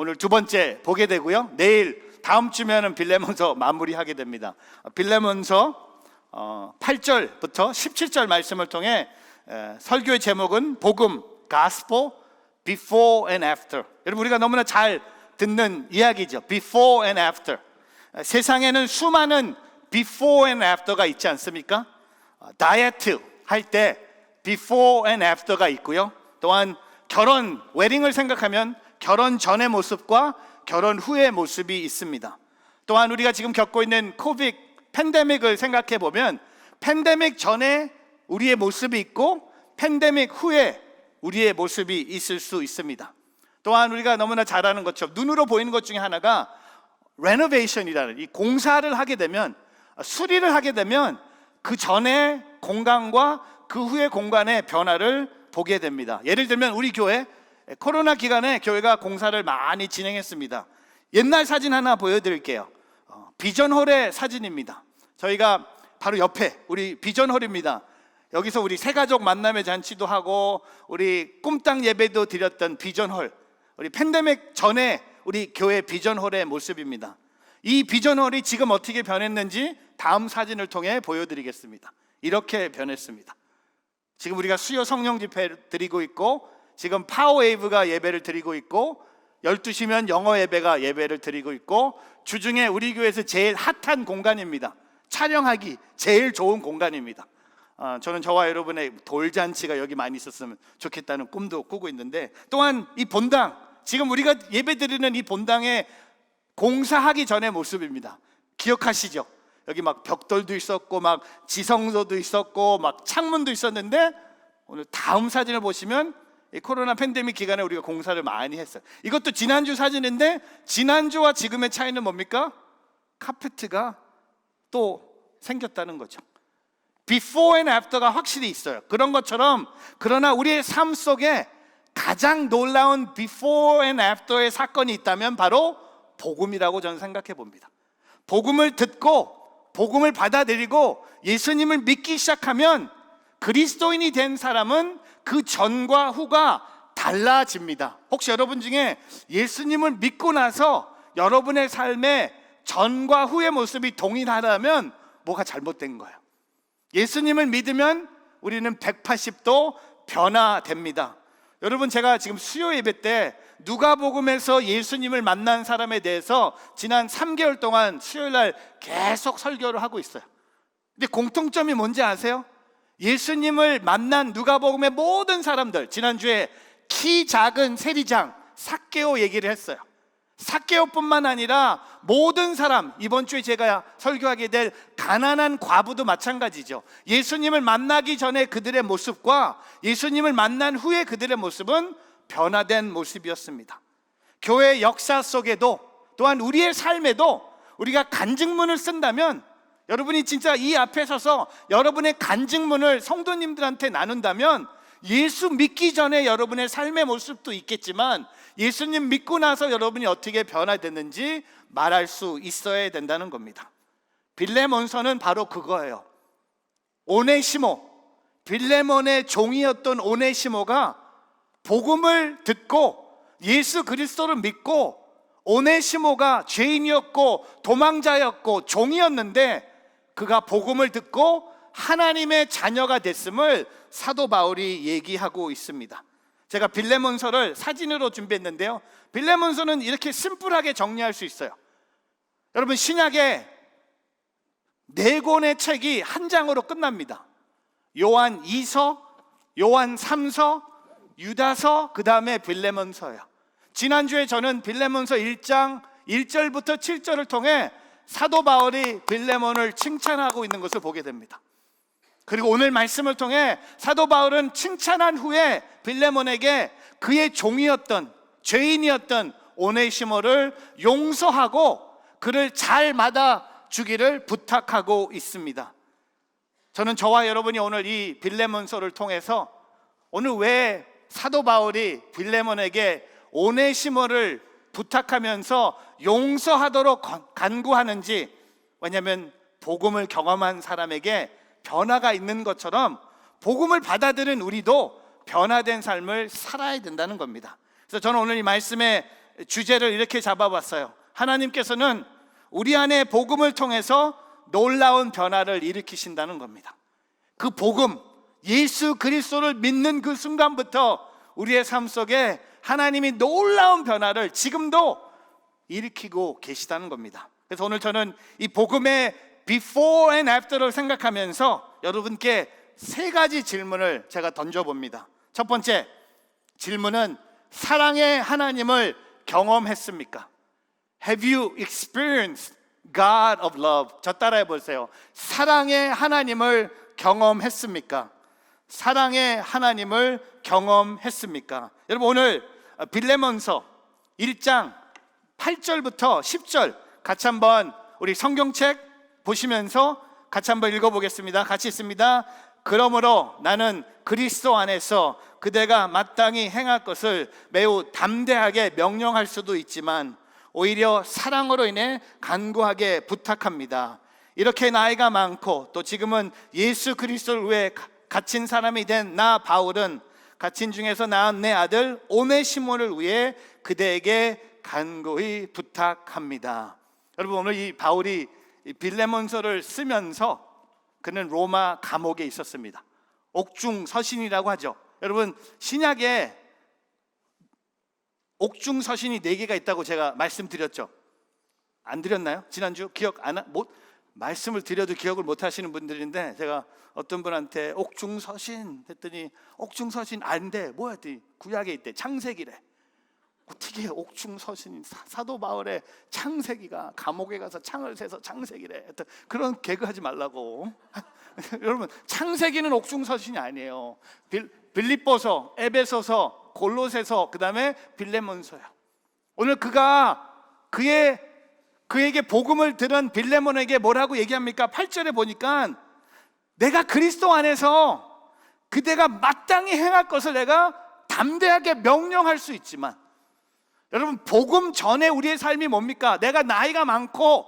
오늘 두 번째 보게 되고요. 내일 다음 주면은 빌레몬서 마무리하게 됩니다. 빌레몬서 8절부터 17절 말씀을 통해 설교의 제목은 복음, Gospel, Before and After. 여러분, 우리가 너무나 잘 듣는 이야기죠. Before and After. 세상에는 수많은 Before and After가 있지 않습니까? 다이어트 할 때 Before and After가 있고요. 또한 결혼, 웨딩을 생각하면 결혼 전의 모습과 결혼 후의 모습이 있습니다. 또한 우리가 지금 겪고 있는 코비드 팬데믹을 생각해 보면 팬데믹 전에 우리의 모습이 있고 팬데믹 후에 우리의 모습이 있을 수 있습니다. 또한 우리가 너무나 잘 아는 것처럼 눈으로 보이는 것 중에 하나가 레노베이션이라는 이 공사를 하게 되면, 수리를 하게 되면 그 전의 공간과 그 후의 공간의 변화를 보게 됩니다. 예를 들면 우리 교회 코로나 기간에 교회가 공사를 많이 진행했습니다. 옛날 사진 하나 보여드릴게요. 비전홀의 사진입니다. 저희가 바로 옆에 우리 비전홀입니다. 여기서 우리 새가족 만남의 잔치도 하고 우리 꿈땅 예배도 드렸던 비전홀, 우리 팬데믹 전에 우리 교회 비전홀의 모습입니다. 이 비전홀이 지금 어떻게 변했는지 다음 사진을 통해 보여드리겠습니다. 이렇게 변했습니다. 지금 우리가 수요 성령 집회를 드리고 있고, 지금 파워웨이브가 예배를 드리고 있고, 12시면 영어 예배가 예배를 드리고 있고, 주중에 우리 교회에서 제일 핫한 공간입니다. 촬영하기 제일 좋은 공간입니다. 저는 저와 여러분의 돌잔치가 여기 많이 있었으면 좋겠다는 꿈도 꾸고 있는데, 또한 이 본당, 지금 우리가 예배 드리는 이 본당의 공사하기 전의 모습입니다. 기억하시죠? 여기 막 벽돌도 있었고 막 지성소도 있었고 막 창문도 있었는데, 오늘 다음 사진을 보시면 이 코로나 팬데믹 기간에 우리가 공사를 많이 했어요. 이것도 지난주 사진인데, 지난주와 지금의 차이는 뭡니까? 카페트가 또 생겼다는 거죠. Before and After가 확실히 있어요. 그런 것처럼, 그러나 우리의 삶 속에 가장 놀라운 Before and After의 사건이 있다면 바로 복음이라고 저는 생각해 봅니다. 복음을 듣고 복음을 받아들이고 예수님을 믿기 시작하면 그리스도인이 된 사람은 그 전과 후가 달라집니다. 혹시 여러분 중에 예수님을 믿고 나서 여러분의 삶의 전과 후의 모습이 동일하다면 뭐가 잘못된 거예요? 예수님을 믿으면 우리는 180도 변화됩니다. 여러분, 제가 지금 수요 예배 때 누가복음에서 예수님을 만난 사람에 대해서 지난 3개월 동안 수요일날 계속 설교를 하고 있어요. 근데 공통점이 뭔지 아세요? 예수님을 만난 누가복음의 모든 사람들, 지난주에 키 작은 세리장 삭개오 얘기를 했어요. 삭개오뿐만 아니라 모든 사람, 이번 주에 제가 설교하게 될 가난한 과부도 마찬가지죠. 예수님을 만나기 전에 그들의 모습과 예수님을 만난 후에 그들의 모습은 변화된 모습이었습니다. 교회 역사 속에도, 또한 우리의 삶에도 우리가 간증문을 쓴다면, 여러분이 진짜 이 앞에 서서 여러분의 간증문을 성도님들한테 나눈다면, 예수 믿기 전에 여러분의 삶의 모습도 있겠지만 예수님 믿고 나서 여러분이 어떻게 변화됐는지 말할 수 있어야 된다는 겁니다. 빌레몬서는 바로 그거예요. 오네시모, 빌레몬의 종이었던 오네시모가 복음을 듣고 예수 그리스도를 믿고, 오네시모가 죄인이었고 도망자였고 종이었는데 그가 복음을 듣고 하나님의 자녀가 됐음을 사도 바울이 얘기하고 있습니다. 제가 빌레몬서를 사진으로 준비했는데요, 빌레몬서는 이렇게 심플하게 정리할 수 있어요. 여러분, 신약에 4권의 책이 한 장으로 끝납니다. 요한 2서, 요한 3서, 유다서, 그 다음에 빌레몬서예요. 지난주에 저는 빌레몬서 1장 1절부터 7절을 통해 사도 바울이 빌레몬을 칭찬하고 있는 것을 보게 됩니다. 그리고 오늘 말씀을 통해 사도 바울은 칭찬한 후에 빌레몬에게 그의 종이었던, 죄인이었던 오네시모를 용서하고 그를 잘 받아주기를 부탁하고 있습니다. 저는 저와 여러분이 오늘 이 빌레몬서를 통해서 오늘 왜 사도 바울이 빌레몬에게 오네시모를 부탁하면서 용서하도록 간구하는지, 왜냐하면 복음을 경험한 사람에게 변화가 있는 것처럼 복음을 받아들인 우리도 변화된 삶을 살아야 된다는 겁니다. 그래서 저는 오늘 이 말씀의 주제를 이렇게 잡아봤어요. 하나님께서는 우리 안에 복음을 통해서 놀라운 변화를 일으키신다는 겁니다. 그 복음, 예수 그리스도를 믿는 그 순간부터 우리의 삶 속에 하나님이 놀라운 변화를 지금도 일으키고 계시다는 겁니다. 그래서 오늘 저는 이 복음의 before and after를 생각하면서 여러분께 세 가지 질문을 제가 던져봅니다. 첫 번째 질문은, 사랑의 하나님을 경험했습니까? Have you experienced God of love? 저 따라해 보세요. 사랑의 하나님을 경험했습니까? 사랑의 하나님을 경험했습니까? 여러분, 오늘 빌레몬서 1장 8절부터 10절 같이 한번 우리 성경책 보시면서 같이 한번 읽어보겠습니다. 같이 있습니다. 그러므로 나는 그리스도 안에서 그대가 마땅히 행할 것을 매우 담대하게 명령할 수도 있지만 오히려 사랑으로 인해 간구하게 부탁합니다. 이렇게 나이가 많고 또 지금은 예수 그리스도를 위해 갇힌 사람이 된 나 바울은 갇힌 중에서 낳은 내 아들 오네시모를 위해 그대에게 간구히 부탁합니다. 여러분, 오늘 이 바울이 빌레몬서를 쓰면서 그는 로마 감옥에 있었습니다. 옥중서신이라고 하죠. 여러분, 신약에 옥중서신이 4개가 있다고 제가 말씀드렸죠. 안 드렸나요? 지난주 기억 안 말씀을 드려도 기억을 못 하시는 분들인데, 제가 어떤 분한테 옥중서신 했더니 옥중서신 아닌데 뭐야 했더니 구약에 있대. 창세기래. 어떻게 옥중서신, 사도 바울의 창세기가 감옥에 가서 창을 세서 창세기래. 그런 개그 하지 말라고. 여러분, 창세기는 옥중서신이 아니에요. 빌립보서, 에베소서, 골로새서, 그 다음에 빌레몬서요. 오늘 그에게 복음을 들은 빌레몬에게 뭐라고 얘기합니까? 8절에 보니까 내가 그리스도 안에서 그대가 마땅히 행할 것을 내가 담대하게 명령할 수 있지만, 여러분, 복음 전에 우리의 삶이 뭡니까? 내가 나이가 많고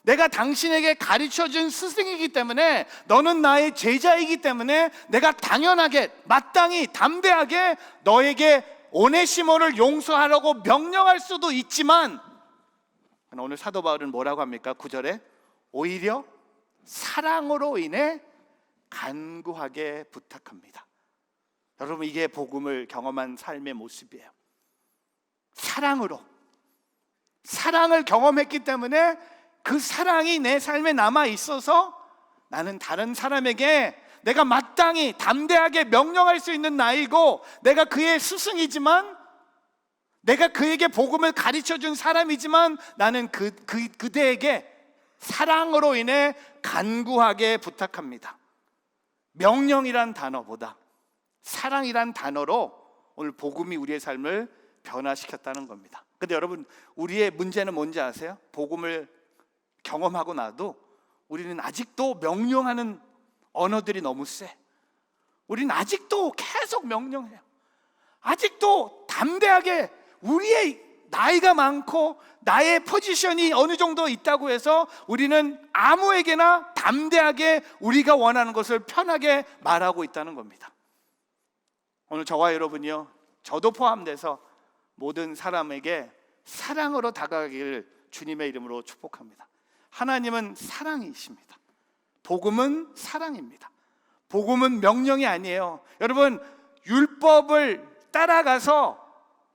내가 당신에게 가르쳐준 스승이기 때문에, 너는 나의 제자이기 때문에 내가 당연하게 마땅히 담대하게 너에게 오네시모를 용서하라고 명령할 수도 있지만, 오늘 사도 바울은 뭐라고 합니까? 9절에 오히려 사랑으로 인해 간구하게 부탁합니다. 여러분, 이게 복음을 경험한 삶의 모습이에요. 사랑을 경험했기 때문에 그 사랑이 내 삶에 남아 있어서 나는 다른 사람에게 내가 마땅히 담대하게 명령할 수 있는 나이고, 내가 그의 스승이지만, 내가 그에게 복음을 가르쳐준 사람이지만, 나는 그대에게 사랑으로 인해 간구하게 부탁합니다. 명령이란 단어보다 사랑이란 단어로 오늘 복음이 우리의 삶을 변화시켰다는 겁니다. 근데 여러분, 우리의 문제는 뭔지 아세요? 복음을 경험하고 나도 우리는 아직도 명령하는 언어들이 너무 세. 우리는 아직도 계속 명령해요. 아직도 담대하게, 우리의 나이가 많고 나의 포지션이 어느 정도 있다고 해서 우리는 아무에게나 담대하게 우리가 원하는 것을 편하게 말하고 있다는 겁니다. 오늘 저와 여러분이요, 저도 포함돼서 모든 사람에게 사랑으로 다가가기를 주님의 이름으로 축복합니다. 하나님은 사랑이십니다. 복음은 사랑입니다. 복음은 명령이 아니에요. 여러분, 율법을 따라가서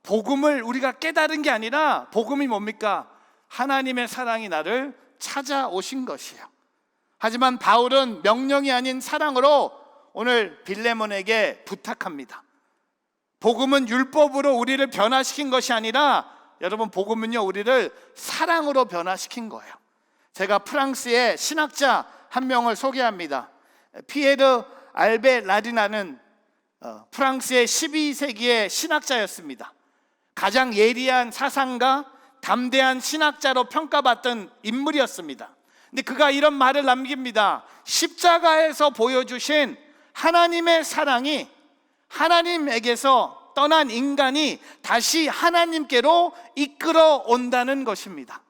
복음을 우리가 깨달은 게 아니라, 복음이 뭡니까? 하나님의 사랑이 나를 찾아오신 것이에요. 하지만 바울은 명령이 아닌 사랑으로 오늘 빌레몬에게 부탁합니다. 복음은 율법으로 우리를 변화시킨 것이 아니라, 여러분, 복음은요, 우리를 사랑으로 변화시킨 거예요. 제가 프랑스의 신학자 한 명을 소개합니다. 피에르 알베 라디나는 프랑스의 12세기의 신학자였습니다. 가장 예리한 사상가, 담대한 신학자로 평가받던 인물이었습니다. 근데 그가 이런 말을 남깁니다. 십자가에서 보여주신 하나님의 사랑이, 하나님에게서 떠난 인간이 다시 하나님께로 이끌어 온다는 것입니다.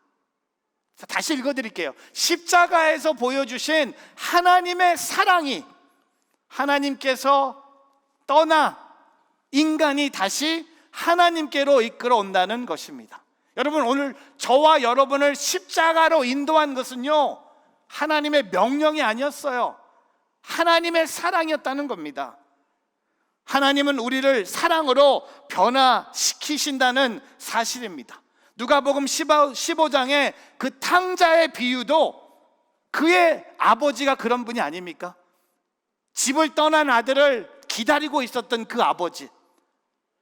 다시 읽어드릴게요. 십자가에서 보여주신 하나님의 사랑이, 하나님께서 떠나 인간이 다시 하나님께로 이끌어 온다는 것입니다. 여러분, 오늘 저와 여러분을 십자가로 인도한 것은요, 하나님의 명령이 아니었어요. 하나님의 사랑이었다는 겁니다. 하나님은 우리를 사랑으로 변화시키신다는 사실입니다. 누가복음 15장의 그 탕자의 비유도 그의 아버지가 그런 분이 아닙니까? 집을 떠난 아들을 기다리고 있었던 그 아버지,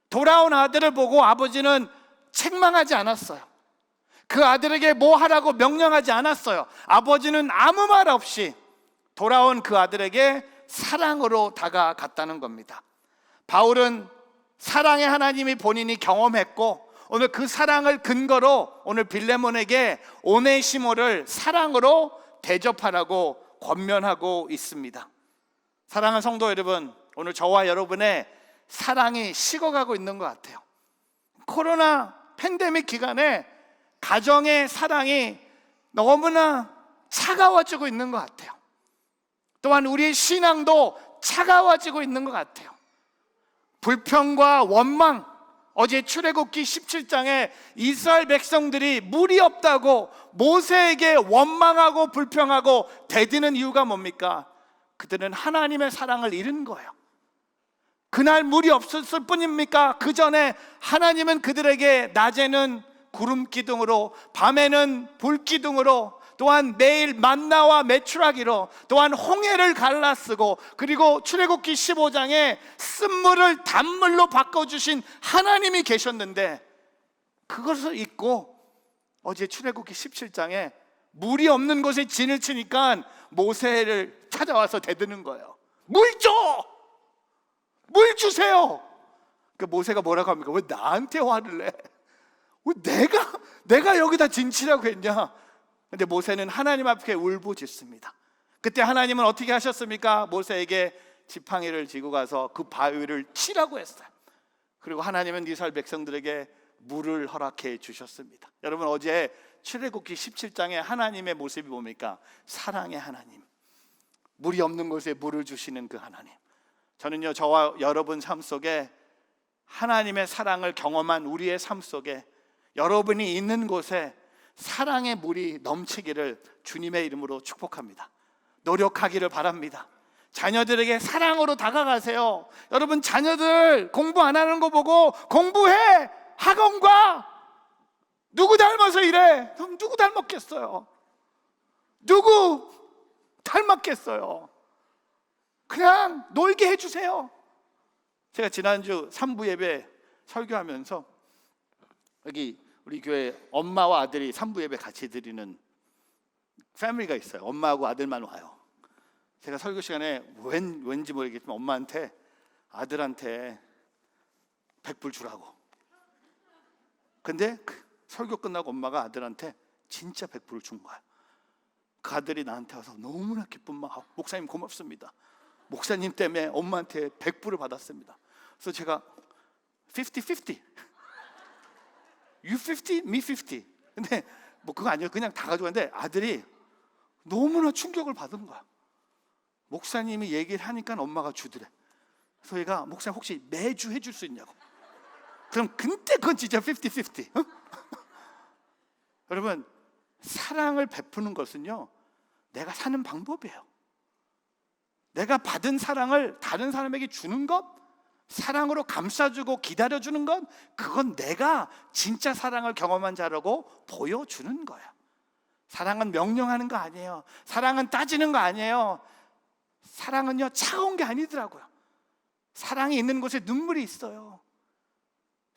돌아온 아들을 보고 아버지는 책망하지 않았어요. 그 아들에게 뭐 하라고 명령하지 않았어요. 아버지는 아무 말 없이 돌아온 그 아들에게 사랑으로 다가갔다는 겁니다. 바울은 사랑의 하나님이 본인이 경험했고, 오늘 그 사랑을 근거로 오늘 빌레몬에게 오네시모를 사랑으로 대접하라고 권면하고 있습니다. 사랑하는 성도 여러분, 오늘 저와 여러분의 사랑이 식어가고 있는 것 같아요. 코로나 팬데믹 기간에 가정의 사랑이 너무나 차가워지고 있는 것 같아요. 또한 우리의 신앙도 차가워지고 있는 것 같아요. 불평과 원망, 어제 출애굽기 17장에 이스라엘 백성들이 물이 없다고 모세에게 원망하고 불평하고 대드는 이유가 뭡니까? 그들은 하나님의 사랑을 잃은 거예요. 그날 물이 없었을 뿐입니까? 그 전에 하나님은 그들에게 낮에는 구름 기둥으로, 밤에는 불 기둥으로, 또한 매일 만나와 메추라기로, 또한 홍해를 갈라쓰고, 그리고 출애굽기 15장에 쓴물을 단물로 바꿔주신 하나님이 계셨는데, 그것을 잊고 어제 출애굽기 17장에 물이 없는 곳에 진을 치니까 모세를 찾아와서 대드는 거예요. 물 줘! 물 주세요! 그 모세가 뭐라고 합니까? 왜 나한테 화를 내? 왜 내가 여기다 진치라고 했냐? 근데 모세는 하나님 앞에 울부짖습니다. 그때 하나님은 어떻게 하셨습니까? 모세에게 지팡이를 쥐고 가서 그 바위를 치라고 했어요. 그리고 하나님은 이스라엘 백성들에게 물을 허락해 주셨습니다. 여러분, 어제 출애굽기 17장에 하나님의 모습이 뭡니까? 사랑의 하나님, 물이 없는 곳에 물을 주시는 그 하나님. 저는요, 저와 여러분 삶 속에 하나님의 사랑을 경험한 우리의 삶 속에 여러분이 있는 곳에 사랑의 물이 넘치기를 주님의 이름으로 축복합니다. 노력하기를 바랍니다. 자녀들에게 사랑으로 다가가세요. 여러분, 자녀들 공부 안 하는 거 보고 공부해! 학원 가! 누구 닮아서 이래? 그럼 누구 닮았겠어요? 누구 닮았겠어요? 그냥 놀게 해주세요. 제가 지난주 3부 예배 설교하면서 여기 우리 교회 엄마와 아들이 3부 예배 같이 드리는 패밀리가 있어요. 엄마하고 아들만 와요. 제가 설교 시간에 왠지 모르겠지만 엄마한테, 아들한테 100불 주라고. 근데 설교 끝나고 엄마가 아들한테 진짜 100불을 준 거야. 그 아들이 나한테 와서 너무나 기쁜 마음, 목사님 고맙습니다. 목사님 때문에 엄마한테 100불을 받았습니다. 그래서 제가 50-50 You 50, me 50. 근데 뭐 그거 아니에요. 그냥 다 가져갔는데 아들이 너무나 충격을 받은 거야. 목사님이 얘기를 하니까 엄마가 주더래. 그래서 얘가 목사님 혹시 매주 해줄 수 있냐고. 그럼 근데 그건 진짜 50-50. 여러분, 사랑을 베푸는 것은요, 내가 사는 방법이에요. 내가 받은 사랑을 다른 사람에게 주는 것, 사랑으로 감싸주고 기다려주는 건, 그건 내가 진짜 사랑을 경험한 자라고 보여주는 거야. 사랑은 명령하는 거 아니에요. 사랑은 따지는 거 아니에요. 사랑은요, 차가운 게 아니더라고요. 사랑이 있는 곳에 눈물이 있어요.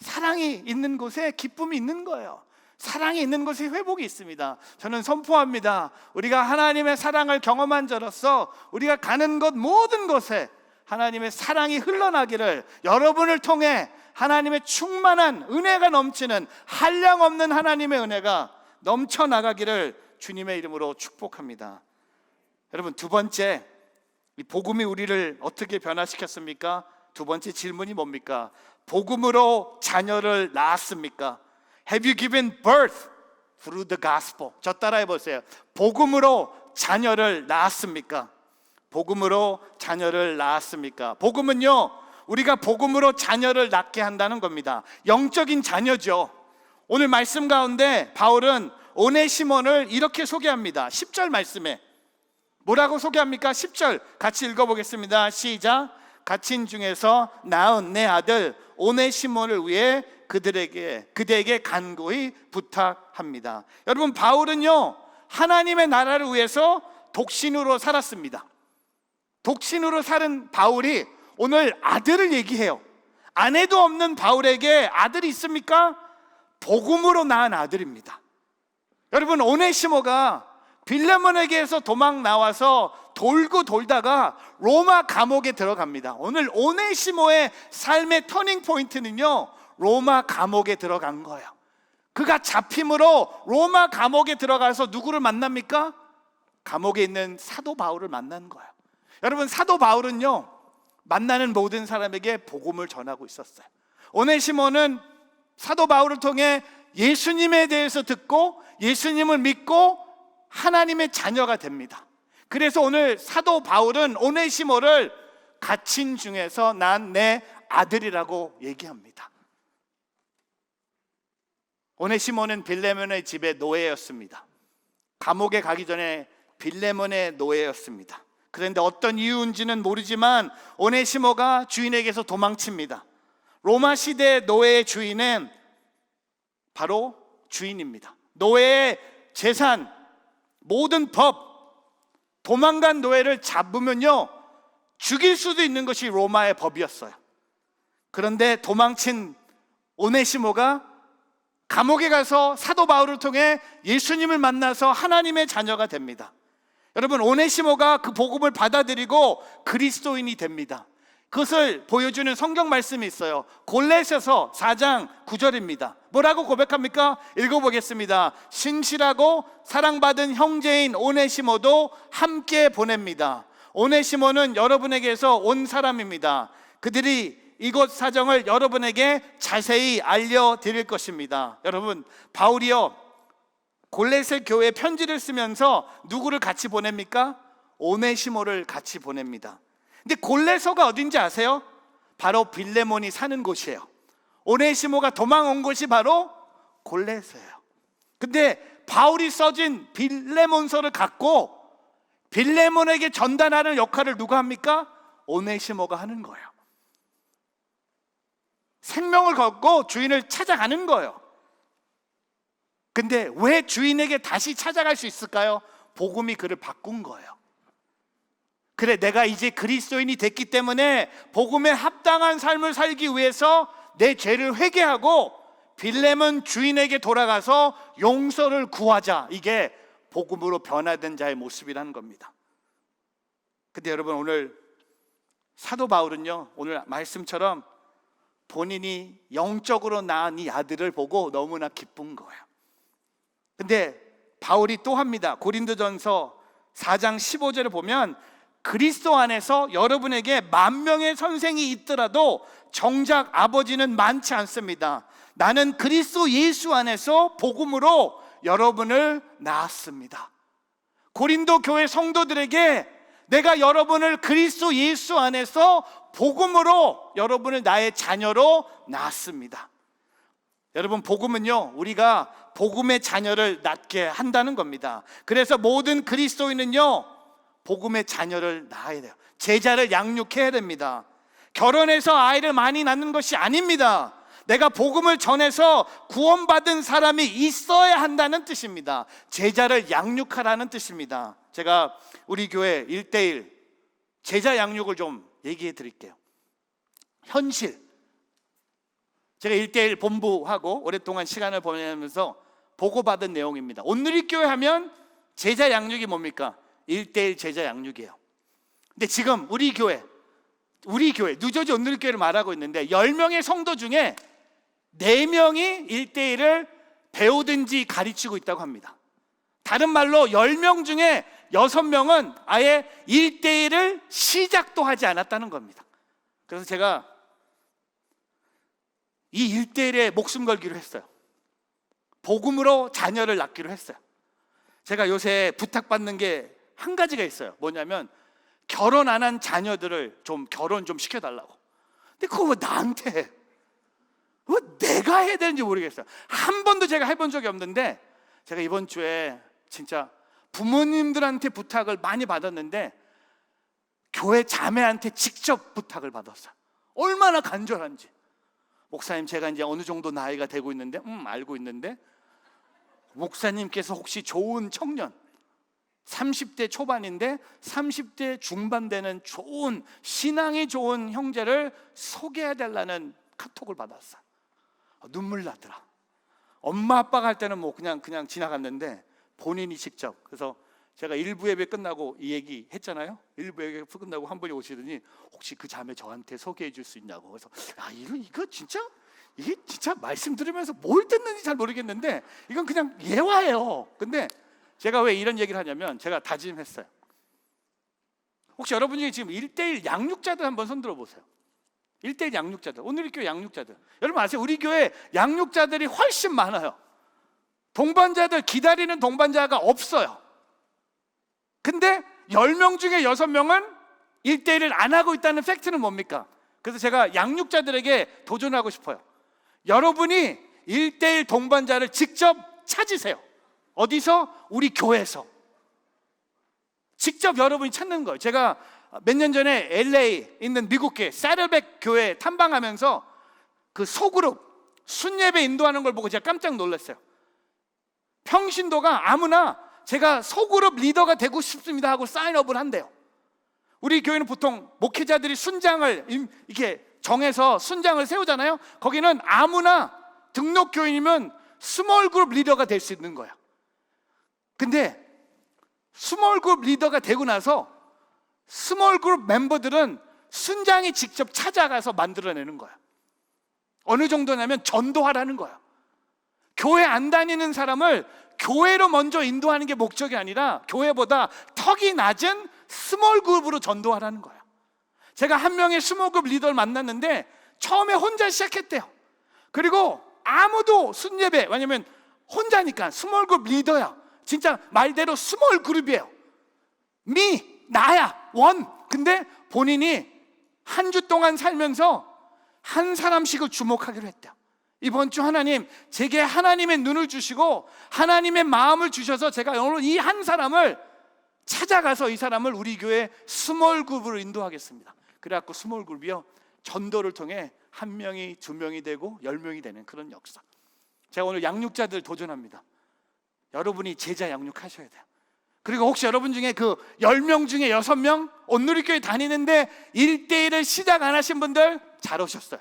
사랑이 있는 곳에 기쁨이 있는 거예요. 사랑이 있는 곳에 회복이 있습니다. 저는 선포합니다. 우리가 하나님의 사랑을 경험한 자로서 우리가 가는 곳 모든 곳에 하나님의 사랑이 흘러나기를, 여러분을 통해 하나님의 충만한 은혜가 넘치는 한량없는 하나님의 은혜가 넘쳐나가기를 주님의 이름으로 축복합니다. 여러분, 두 번째, 이 복음이 우리를 어떻게 변화시켰습니까? 두 번째 질문이 뭡니까? 복음으로 자녀를 낳았습니까? Have you given birth through the gospel? 저 따라해 보세요. 복음으로 자녀를 낳았습니까? 복음으로 자녀를 낳았습니까? 복음은요, 우리가 복음으로 자녀를 낳게 한다는 겁니다. 영적인 자녀죠. 오늘 말씀 가운데 바울은 오네시몬을 이렇게 소개합니다. 10절 말씀에 뭐라고 소개합니까? 10절 같이 읽어보겠습니다. 시작. 갇힌 중에서 낳은 내 아들 오네시몬을 위해 그대에게 간구히 부탁합니다. 여러분, 바울은요 하나님의 나라를 위해서 독신으로 살았습니다. 독신으로 살은 바울이 오늘 아들을 얘기해요. 아내도 없는 바울에게 아들이 있습니까? 복음으로 낳은 아들입니다. 여러분, 오네시모가 빌레몬에게서 도망 나와서 돌고 돌다가 로마 감옥에 들어갑니다. 오늘 오네시모의 삶의 터닝 포인트는요 로마 감옥에 들어간 거예요. 그가 잡힘으로 로마 감옥에 들어가서 누구를 만납니까? 감옥에 있는 사도 바울을 만난 거예요. 여러분, 사도 바울은요 만나는 모든 사람에게 복음을 전하고 있었어요. 오네시모는 사도 바울을 통해 예수님에 대해서 듣고 예수님을 믿고 하나님의 자녀가 됩니다. 그래서 오늘 사도 바울은 오네시모를 갇힌 중에서 난 내 아들이라고 얘기합니다. 오네시모는 빌레몬의 집의 노예였습니다. 감옥에 가기 전에 빌레몬의 노예였습니다. 그런데 어떤 이유인지는 모르지만 오네시모가 주인에게서 도망칩니다. 로마 시대의 노예의 주인은 바로 주인입니다. 노예의 재산, 모든 법, 도망간 노예를 잡으면요 죽일 수도 있는 것이 로마의 법이었어요. 그런데 도망친 오네시모가 감옥에 가서 사도 바울을 통해 예수님을 만나서 하나님의 자녀가 됩니다. 여러분, 오네시모가 그 복음을 받아들이고 그리스도인이 됩니다. 그것을 보여주는 성경 말씀이 있어요. 골로새서 4장 9절입니다. 뭐라고 고백합니까? 읽어보겠습니다. 신실하고 사랑받은 형제인 오네시모도 함께 보냅니다. 오네시모는 여러분에게서 온 사람입니다. 그들이 이곳 사정을 여러분에게 자세히 알려드릴 것입니다. 여러분, 바울이요 골로새 교회에 편지를 쓰면서 누구를 같이 보냅니까? 오네시모를 같이 보냅니다. 근데 골로새가 어딘지 아세요? 바로 빌레몬이 사는 곳이에요. 오네시모가 도망온 곳이 바로 골로새예요. 근데 바울이 써진 빌레몬서를 갖고 빌레몬에게 전달하는 역할을 누가 합니까? 오네시모가 하는 거예요. 생명을 걸고 주인을 찾아가는 거예요. 근데 왜 주인에게 다시 찾아갈 수 있을까요? 복음이 그를 바꾼 거예요. 그래, 내가 이제 그리스도인이 됐기 때문에 복음에 합당한 삶을 살기 위해서 내 죄를 회개하고 빌레몬 주인에게 돌아가서 용서를 구하자. 이게 복음으로 변화된 자의 모습이라는 겁니다. 근데 여러분, 오늘 사도 바울은요 오늘 말씀처럼 본인이 영적으로 낳은 이 아들을 보고 너무나 기쁜 거예요. 근데 바울이 또 합니다. 고린도전서 4장 15절을 보면 그리스도 안에서 여러분에게 10,000명의 선생이 있더라도 정작 아버지는 많지 않습니다. 나는 그리스도 예수 안에서 복음으로 여러분을 낳았습니다. 고린도 교회 성도들에게 내가 여러분을 그리스도 예수 안에서 복음으로 여러분을 나의 자녀로 낳았습니다. 여러분, 복음은요 우리가 복음의 자녀를 낳게 한다는 겁니다. 그래서 모든 그리스도인은요 복음의 자녀를 낳아야 돼요. 제자를 양육해야 됩니다. 결혼해서 아이를 많이 낳는 것이 아닙니다. 내가 복음을 전해서 구원받은 사람이 있어야 한다는 뜻입니다. 제자를 양육하라는 뜻입니다. 제가 우리 교회 1:1 제자 양육을 좀 얘기해 드릴게요. 현실, 제가 1:1 본부하고 오랫동안 시간을 보내면서 보고받은 내용입니다. 온누리교회 하면 제자 양육이 뭡니까? 1:1 제자 양육이에요. 근데 지금 우리 교회 누저지 온누리교회를 말하고 있는데 10명의 성도 중에 4명이 1:1을 배우든지 가르치고 있다고 합니다. 다른 말로 10명 중에 6명은 아예 1:1을 시작도 하지 않았다는 겁니다. 그래서 제가 이 1:1에 목숨 걸기로 했어요. 복음으로 자녀를 낳기로 했어요. 제가 요새 부탁받는 게 한 가지가 있어요. 뭐냐면 결혼 안 한 자녀들을 좀 결혼 좀 시켜달라고. 근데 그거 왜 나한테 해? 왜 내가 해야 되는지 모르겠어요. 한 번도 제가 해본 적이 없는데 제가 이번 주에 진짜 부모님들한테 부탁을 많이 받았는데 교회 자매한테 직접 부탁을 받았어요. 얼마나 간절한지. 목사님, 제가 이제 어느 정도 나이가 되고 있는데 알고 있는데 목사님께서 혹시 좋은 청년 30대 초반인데 30대 중반 되는 좋은 신앙이 좋은 형제를 소개해 달라는 카톡을 받았어요. 눈물 나더라. 엄마 아빠가 할 때는 뭐 그냥 지나갔는데 본인이 직접. 그래서 제가 일부 예배 끝나고 이 얘기 했잖아요. 일부 예배 끝나고 한 분이 오시더니 혹시 그 자매 저한테 소개해 줄 수 있냐고. 그래서 이거 진짜 이게 진짜 말씀 들으면서 뭘 듣는지 잘 모르겠는데 이건 그냥 예화예요. 근데 제가 왜 이런 얘기를 하냐면 제가 다짐했어요. 혹시 여러분 중에 지금 1:1 양육자들 한번 손 들어보세요. 1:1 양육자들, 오늘 우리 교회 양육자들. 여러분 아세요? 우리 교회 양육자들이 훨씬 많아요. 동반자들, 기다리는 동반자가 없어요. 근데 10명 중에 6명은 1:1을 안 하고 있다는 팩트는 뭡니까? 그래서 제가 양육자들에게 도전하고 싶어요. 여러분이 1:1 동반자를 직접 찾으세요. 어디서? 우리 교회에서. 직접 여러분이 찾는 거예요. 제가 몇 년 전에 LA 있는 미국 교회 사들백 교회 탐방하면서 그 소그룹 순예배 인도하는 걸 보고 제가 깜짝 놀랐어요. 평신도가 아무나 제가 소그룹 리더가 되고 싶습니다 하고 사인업을 한대요. 우리 교회는 보통 목회자들이 순장을 이렇게 정해서 순장을 세우잖아요. 거기는 아무나 등록 교인이면 스몰 그룹 리더가 될 수 있는 거야. 근데 스몰 그룹 리더가 되고 나서 스몰 그룹 멤버들은 순장이 직접 찾아가서 만들어내는 거야. 어느 정도냐면 전도하라는 거야. 교회 안 다니는 사람을 교회로 먼저 인도하는 게 목적이 아니라 교회보다 턱이 낮은 스몰 그룹으로 전도하라는 거야. 제가 한 명의 스몰 그룹 리더를 만났는데 처음에 혼자 시작했대요. 그리고 아무도 순예배, 왜냐면 혼자니까 스몰 그룹 리더야. 진짜 말대로 스몰 그룹이에요. 나야, 원. 근데 본인이 한 주 동안 살면서 한 사람씩을 주목하기로 했대요. 이번 주 하나님, 제게 하나님의 눈을 주시고 하나님의 마음을 주셔서 제가 오늘 이 한 사람을 찾아가서 이 사람을 우리 교회 스몰 그룹으로 인도하겠습니다. 그래갖고 스몰 그룹이요, 전도를 통해 1명이 2명이 되고 10명이 되는 그런 역사. 제가 오늘 양육자들 도전합니다. 여러분이 제자 양육하셔야 돼요. 그리고 혹시 여러분 중에 그 10명 중에 6명 온누리교회 다니는데 1:1을 시작 안 하신 분들 잘 오셨어요.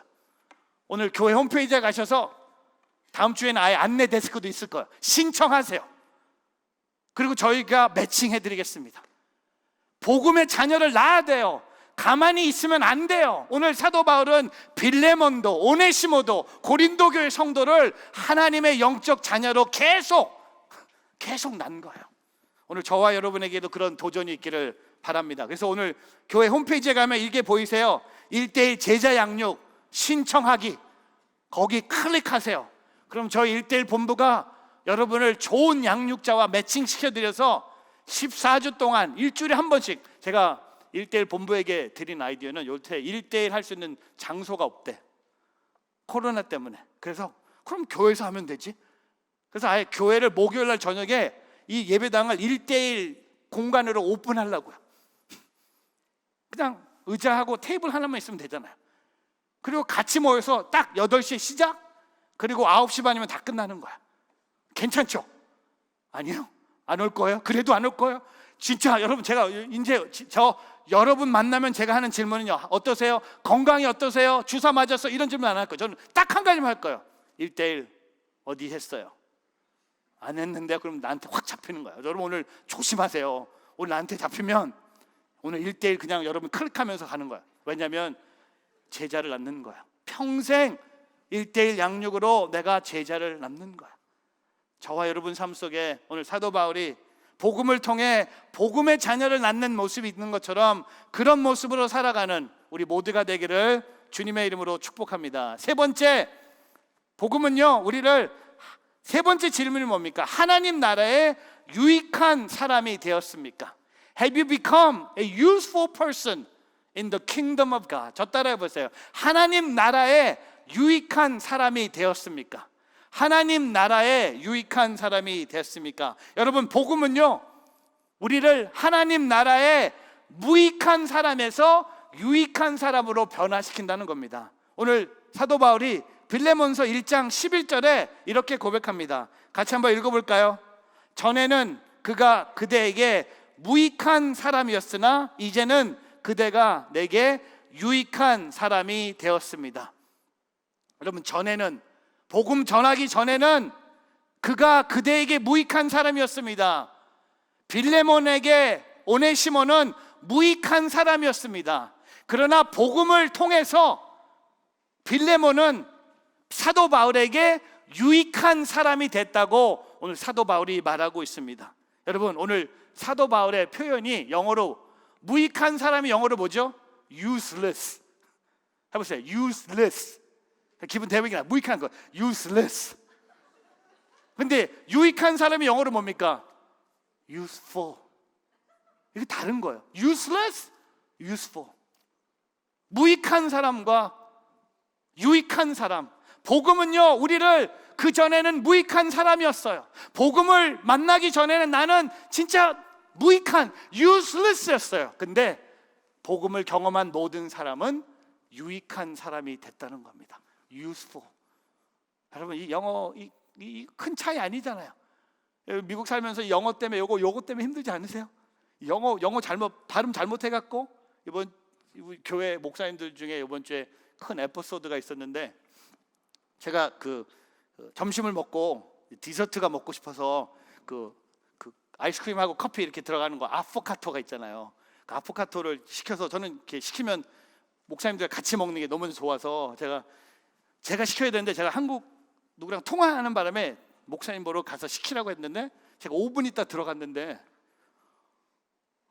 오늘 교회 홈페이지에 가셔서 다음 주에는 아예 안내 데스크도 있을 거예요. 신청하세요. 그리고 저희가 매칭해 드리겠습니다. 복음의 자녀를 낳아야 돼요. 가만히 있으면 안 돼요. 오늘 사도 바울은 빌레몬도, 오네시모도, 고린도 교회 성도를 하나님의 영적 자녀로 계속 낳은 거예요. 오늘 저와 여러분에게도 그런 도전이 있기를 바랍니다. 그래서 오늘 교회 홈페이지에 가면 이게 보이세요. 1:1 제자 양육 신청하기, 거기 클릭하세요. 그럼 저희 1:1 본부가 여러분을 좋은 양육자와 매칭시켜드려서 14주 동안 일주일에 한 번씩, 제가 1:1 본부에게 드린 아이디어는 요새 1:1 할 수 있는 장소가 없대, 코로나 때문에. 그래서 그럼 교회에서 하면 되지. 그래서 아예 교회를 목요일날 저녁에 이 예배당을 1:1 공간으로 오픈하려고요. 그냥 의자하고 테이블 하나만 있으면 되잖아요. 그리고 같이 모여서 딱 8시에 시작, 그리고 9시 반이면 다 끝나는 거야. 괜찮죠? 아니요? 안 올 거예요? 그래도 안 올 거예요? 진짜 여러분, 제가 이제 여러분 만나면 제가 하는 질문은요, 어떠세요? 건강이 어떠세요? 주사 맞았어? 이런 질문 안 할 거예요. 저는 딱 한 가지만 할 거예요. 1:1 어디 했어요? 안 했는데 그럼 나한테 확 잡히는 거예요. 여러분 오늘 조심하세요. 오늘 나한테 잡히면 오늘 1:1 그냥 여러분 클릭하면서 가는 거야. 왜냐하면 제자를 낳는 거야. 평생 1:1 양육으로 내가 제자를 낳는 거야. 저와 여러분 삶 속에 오늘 사도 바울이 복음을 통해 복음의 자녀를 낳는 모습이 있는 것처럼 그런 모습으로 살아가는 우리 모두가 되기를 주님의 이름으로 축복합니다. 세 번째, 복음은요, 우리를, 세 번째 질문이 뭡니까? 하나님 나라의 유익한 사람이 되었습니까? Have you become a useful person in the kingdom of God. 저 따라해 보세요. 하나님 나라에 유익한 사람이 되었습니까? 하나님 나라에 유익한 사람이 되었습니까? 여러분, 복음은요, 우리를 하나님 나라에 무익한 사람에서 유익한 사람으로 변화시킨다는 겁니다. 오늘 사도 바울이 빌레몬서 1장 11절에 이렇게 고백합니다. 같이 한번 읽어볼까요? 전에는 그가 그대에게 무익한 사람이었으나 이제는 그대가 내게 유익한 사람이 되었습니다. 여러분, 전에는, 복음 전하기 전에는 그가 그대에게 무익한 사람이었습니다. 빌레몬에게 오네시모는 무익한 사람이었습니다. 그러나 복음을 통해서 빌레몬은 사도 바울에게 유익한 사람이 됐다고 오늘 사도 바울이 말하고 있습니다. 여러분, 오늘 사도 바울의 표현이 영어로, 무익한 사람이 영어로 뭐죠? useless. 해보세요. useless. 기분 대박이나 무익한 거 useless. 근데 유익한 사람이 영어로 뭡니까? useful. 이게 다른 거예요. useless, useful. 무익한 사람과 유익한 사람. 복음은요, 우리를 그 전에는 무익한 사람이었어요. 복음을 만나기 전에는 나는 진짜 무익한 useless였어요. 근데 복음을 경험한 모든 사람은 유익한 사람이 됐다는 겁니다. useful. 여러분, 이 영어 이 큰 차이 아니잖아요. 미국 살면서 영어 때문에 요거 때문에 힘들지 않으세요? 영어 발음 잘못해갖고 이번 교회 목사님들 중에 이번 주에 큰 에피소드가 있었는데, 제가 그 점심을 먹고 디저트가 먹고 싶어서 그 아이스크림하고 커피 이렇게 들어가는 거 아포카토가 있잖아요. 그 아포카토를 시켜서, 저는 이렇게 시키면 목사님들 같이 먹는 게 너무 좋아서 제가 시켜야 되는데, 제가 한국 누구랑 통화하는 바람에 목사님 보러 가서 시키라고 했는데 제가 5분 있다 들어갔는데,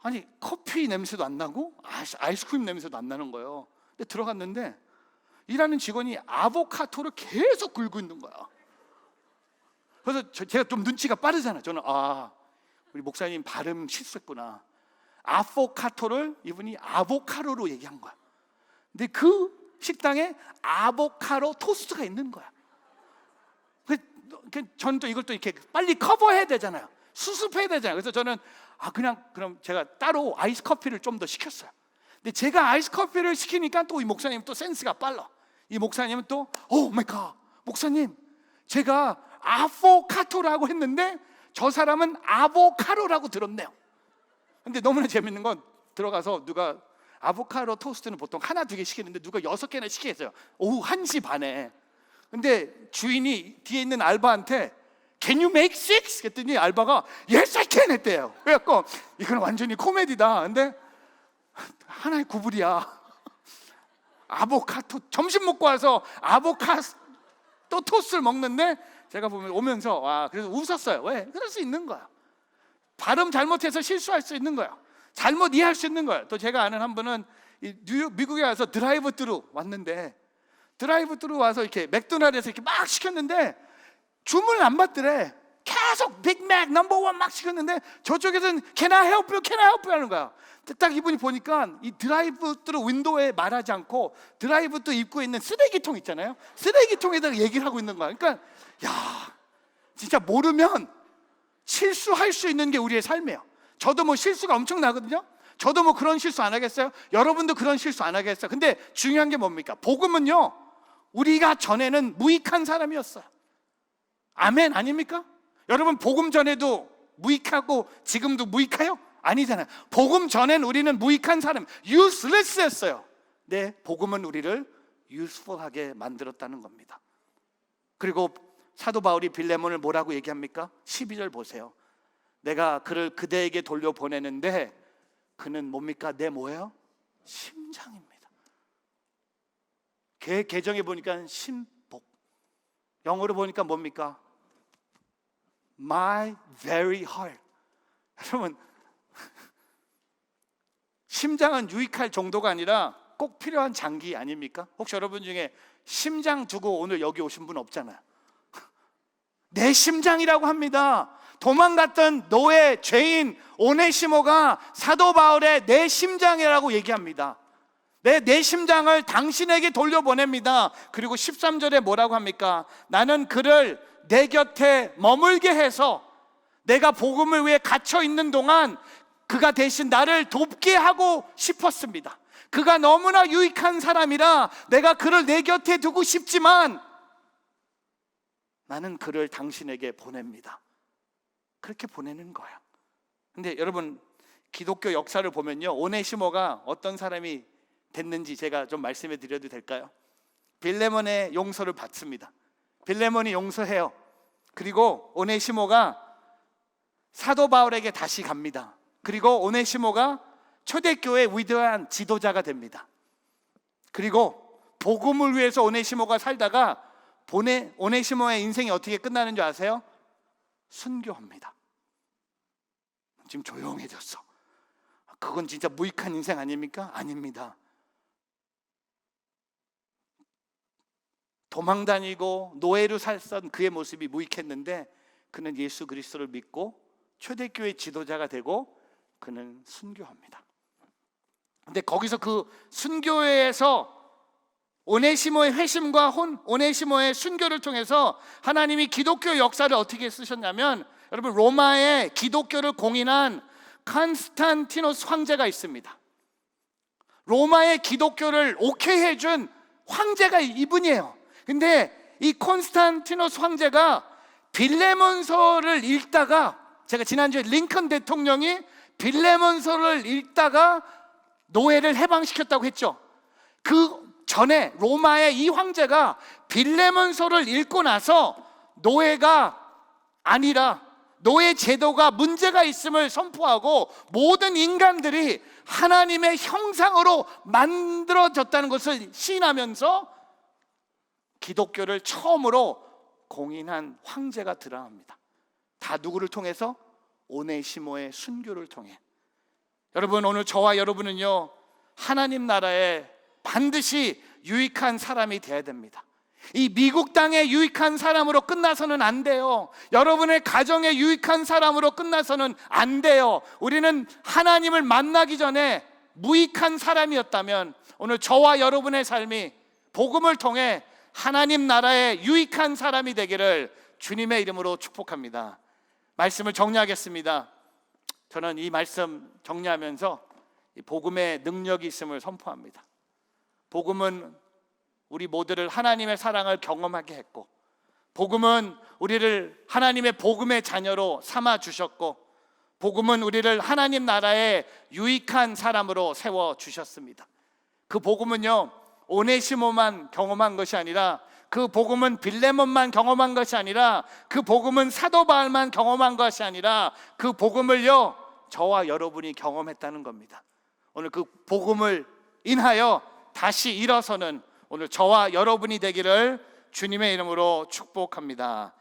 아니 커피 냄새도 안 나고 아이스크림 냄새도 안 나는 거예요. 근데 들어갔는데 일하는 직원이 아보카도를 계속 긁고 있는 거야. 그래서 제가 좀 눈치가 빠르잖아요. 저는 우리 목사님 발음 실수했구나. 아포카토를 이분이 아보카도로 얘기한 거야. 근데 그 식당에 아보카도 토스트가 있는 거야. 저는 또 이걸 또 이렇게 빨리 커버해야 되잖아요. 수습해야 되잖아요. 그래서 저는 그럼 제가 따로 아이스 커피를 좀 더 시켰어요. 근데 제가 아이스 커피를 시키니까 또 이 목사님 또 센스가 빨라. 이 목사님은 또 오 마이 갓, 목사님, 제가 아포카토라고 했는데 저 사람은 아보카도라고 들었네요. 근데 너무나 재밌는 건, 들어가서 누가 아보카도 토스트는 보통 하나 두 개 시키는데 누가 6개나 시키게 했어요. 오후 1시 반에. 근데 주인이 뒤에 있는 알바한테 Can you make 6? 했더니 알바가 Yes I can 했대요. 그래갖고 이건 완전히 코미디다. 근데 하나의 구불이야. 아보카도, 점심 먹고 와서 아보카도 토스트를 먹는데, 제가 오면서 그래서 웃었어요. 왜? 그럴 수 있는 거야. 발음 잘못해서 실수할 수 있는 거야. 잘못 이해할 수 있는 거야. 또 제가 아는 한 분은 미국에 와서 드라이브 트루 왔는데, 드라이브 트루 와서 이렇게 맥도날드에서 이렇게 막 시켰는데 주문을 안 받더래. 계속 빅맥 넘버 1 막 시켰는데 저쪽에서는 Can I help you? Can I help you? 하는 거야. 딱 이분이 보니까 이 드라이브 트루 윈도우에 말하지 않고 드라이브 트루 입구에 있는 쓰레기통 있잖아요. 쓰레기통에다가 얘기를 하고 있는 거야. 그러니까 진짜 모르면 실수할 수 있는 게 우리의 삶이에요. 저도 뭐 실수가 엄청 나거든요. 저도 뭐 그런 실수 안 하겠어요? 여러분도 그런 실수 안 하겠어요? 근데 중요한 게 뭡니까? 복음은요, 우리가 전에는 무익한 사람이었어요. 아멘 아닙니까? 여러분, 복음 전에도 무익하고 지금도 무익해요? 아니잖아요. 복음 전엔 우리는 무익한 사람, useless였어요. 네, 복음은 우리를 useful하게 만들었다는 겁니다. 그리고 사도 바울이 빌레몬을 뭐라고 얘기합니까? 12절 보세요. 내가 그를 그대에게 돌려보내는데 그는 뭡니까? 내 뭐예요? 심장입니다. 개정해 보니까 심복. 영어로 보니까 뭡니까? My very heart. 여러분, 심장은 유익할 정도가 아니라 꼭 필요한 장기 아닙니까? 혹시 여러분 중에 심장 두고 오늘 여기 오신 분 없잖아요. 내 심장이라고 합니다. 도망갔던 노예 죄인 오네시모가 사도 바울의 내 심장이라고 얘기합니다. 내 심장을 당신에게 돌려보냅니다. 그리고 13절에 뭐라고 합니까? 나는 그를 내 곁에 머물게 해서 내가 복음을 위해 갇혀 있는 동안 그가 대신 나를 돕게 하고 싶었습니다. 그가 너무나 유익한 사람이라 내가 그를 내 곁에 두고 싶지만 나는 그를 당신에게 보냅니다. 그렇게 보내는 거예요. 근데 여러분, 기독교 역사를 보면요, 오네시모가 어떤 사람이 됐는지 제가 좀 말씀해 드려도 될까요? 빌레몬의 용서를 받습니다. 빌레몬이 용서해요. 그리고 오네시모가 사도 바울에게 다시 갑니다. 그리고 오네시모가 초대교회 위대한 지도자가 됩니다. 그리고 복음을 위해서 오네시모가 살다가 오네시모의 인생이 어떻게 끝나는 줄 아세요? 순교합니다. 지금 조용해졌어. 그건 진짜 무익한 인생 아닙니까? 아닙니다. 도망다니고 노예로 살던 그의 모습이 무익했는데 그는 예수 그리스도를 믿고 초대교회 지도자가 되고 그는 순교합니다. 근데 거기서 그 순교회에서 오네시모의 회심과 오네시모의 순교를 통해서 하나님이 기독교 역사를 어떻게 쓰셨냐면, 여러분, 로마에 기독교를 공인한 콘스탄티노스 황제가 있습니다. 로마의 기독교를 오케이 해준 황제가 이분이에요. 근데 이 콘스탄티노스 황제가 빌레몬서를 읽다가, 제가 지난주에 링컨 대통령이 빌레몬서를 읽다가 노예를 해방시켰다고 했죠. 그 전에 로마의 이 황제가 빌레몬서를 읽고 나서 노예가 아니라 노예 제도가 문제가 있음을 선포하고 모든 인간들이 하나님의 형상으로 만들어졌다는 것을 시인하면서 기독교를 처음으로 공인한 황제가 드러납니다. 다 누구를 통해서? 오네시모의 순교를 통해. 여러분, 오늘 저와 여러분은요, 하나님 나라에 반드시 유익한 사람이 되어야 됩니다. 이 미국 땅의 유익한 사람으로 끝나서는 안 돼요. 여러분의 가정의 유익한 사람으로 끝나서는 안 돼요. 우리는 하나님을 만나기 전에 무익한 사람이었다면 오늘 저와 여러분의 삶이 복음을 통해 하나님 나라의 유익한 사람이 되기를 주님의 이름으로 축복합니다. 말씀을 정리하겠습니다. 저는 이 말씀 정리하면서 복음의 능력이 있음을 선포합니다. 복음은 우리 모두를 하나님의 사랑을 경험하게 했고, 복음은 우리를 하나님의 복음의 자녀로 삼아 주셨고, 복음은 우리를 하나님 나라의 유익한 사람으로 세워 주셨습니다. 그 복음은요, 오네시모만 경험한 것이 아니라, 그 복음은 빌레몬만 경험한 것이 아니라, 그 복음은 사도 바울만 경험한 것이 아니라, 그 복음을요, 저와 여러분이 경험했다는 겁니다. 오늘 그 복음을 인하여 다시 일어서는 오늘 저와 여러분이 되기를 주님의 이름으로 축복합니다.